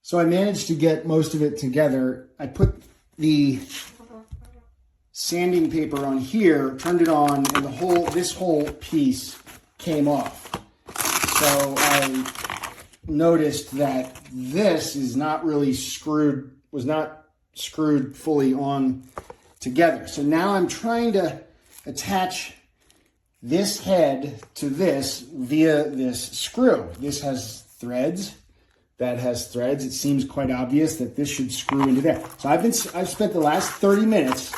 So I managed to get most of it together. I put the sanding paper on here, turned it on, and this whole piece came off. So I noticed that this is not really was not screwed fully on together. So now I'm trying to attach this head to this via this screw. This has threads. That has threads. It seems quite obvious that this should screw into there. So I've spent the last 30 minutes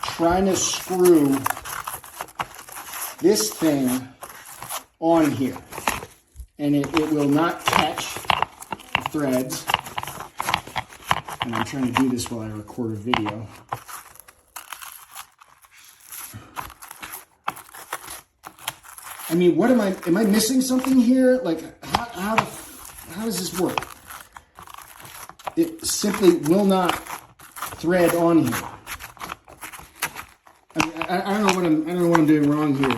trying to screw this thing on here. And it will not catch the threads. And I'm trying to do this while I record a video. I mean, am I missing something here? Like, how does this work? It simply will not thread on here. I mean, I don't know what I'm doing wrong here.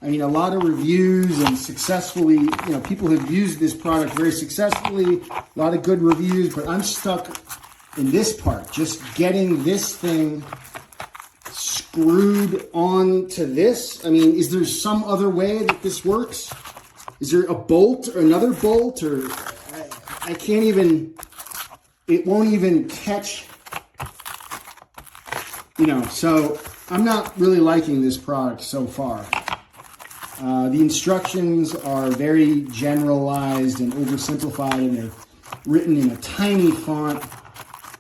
I mean, a lot of reviews and successfully, people have used this product very successfully, a lot of good reviews, but I'm stuck in this part, just getting this thing screwed onto this. I mean, is there some other way that this works? Is there a bolt or another bolt, or I can't even, it won't even catch, so I'm not really liking this product so far. The instructions are very generalized and oversimplified, and they're written in a tiny font,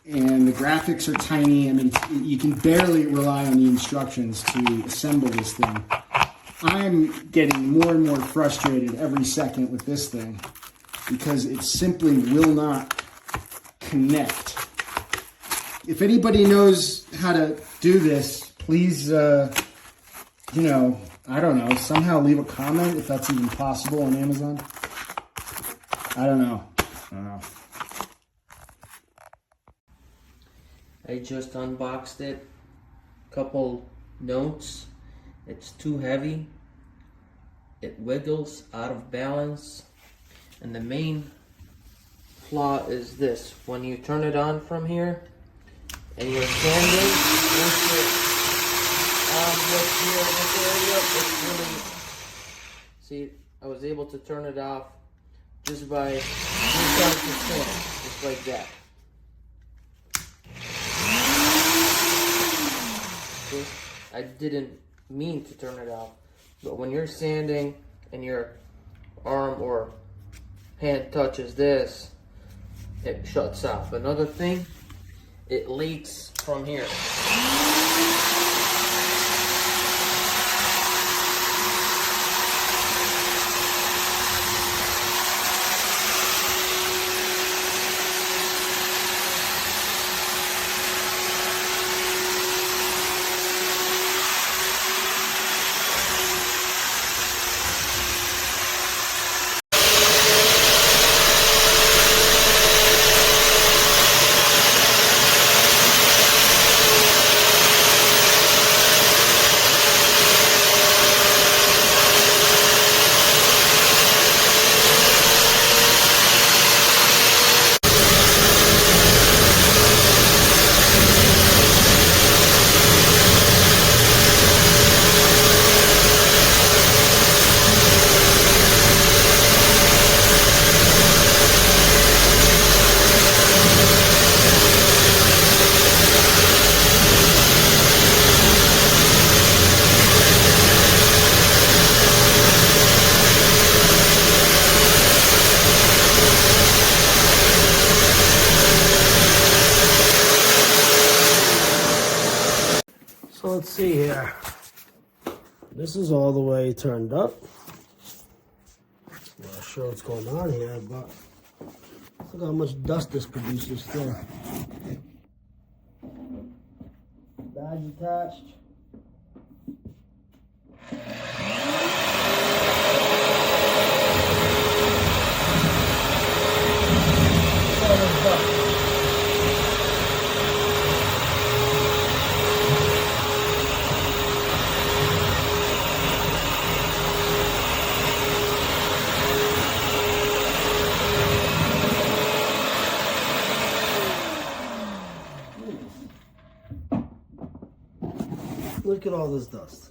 and the graphics are tiny. I mean, you can barely rely on the instructions to assemble this thing. I'm getting more and more frustrated every second with this thing because it simply will not connect. If anybody knows how to do this, please, I don't know, somehow leave a comment if that's even possible on Amazon. I don't know. I just unboxed it. Couple notes. It's too heavy. It wiggles out of balance. And the main flaw is this. When you turn it on from here and you're standing, see, I was able to turn it off just by just like that. See, I didn't mean to turn it off, but when you're sanding and your arm or hand touches this, it shuts off. Another thing, it leaks from here. So let's see here. This is all the way turned up. I'm not sure what's going on here, but look how much dust this produces still. Badge attached. Look at all this dust.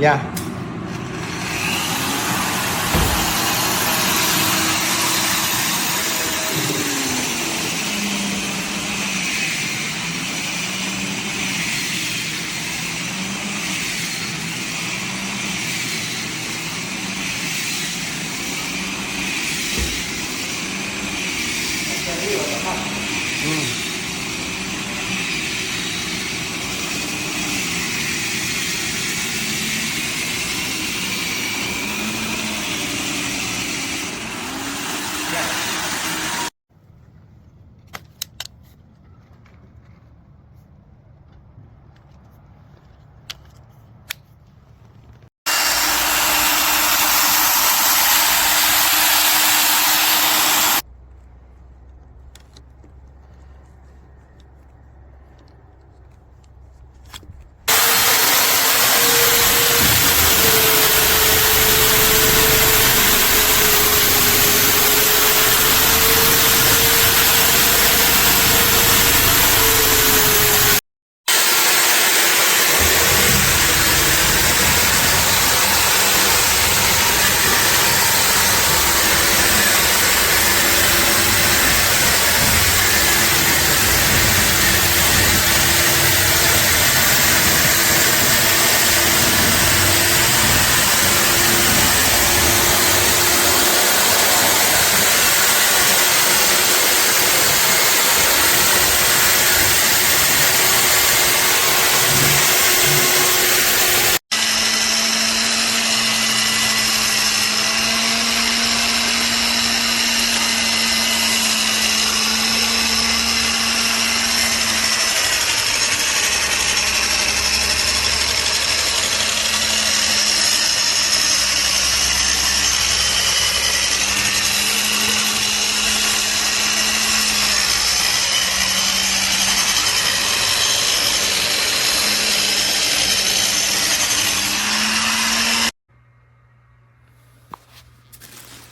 Yeah.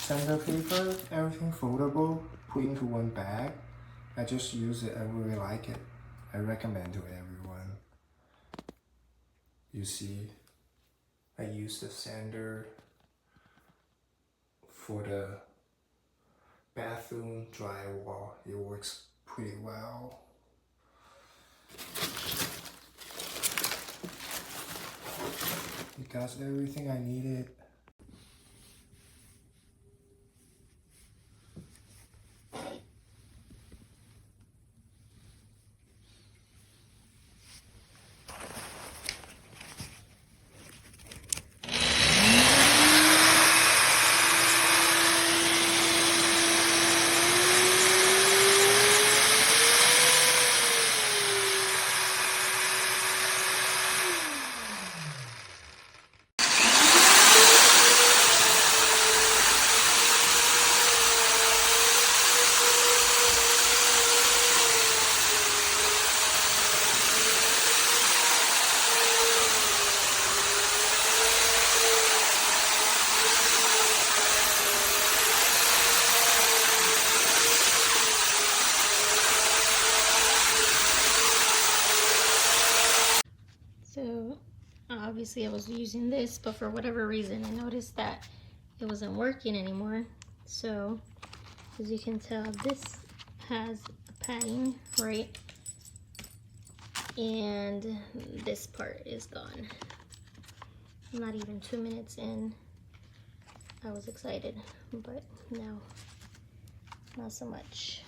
Sandpaper, everything foldable, put into one bag. I just use it, I really like it. I recommend to everyone. You see, I use the sander for the bathroom drywall. It works pretty well. It got everything I needed. So obviously I was using this, but for whatever reason I noticed that it wasn't working anymore. So as you can tell, this has a padding, right? And this part is gone. Not even 2 minutes in, I was excited, but now not so much.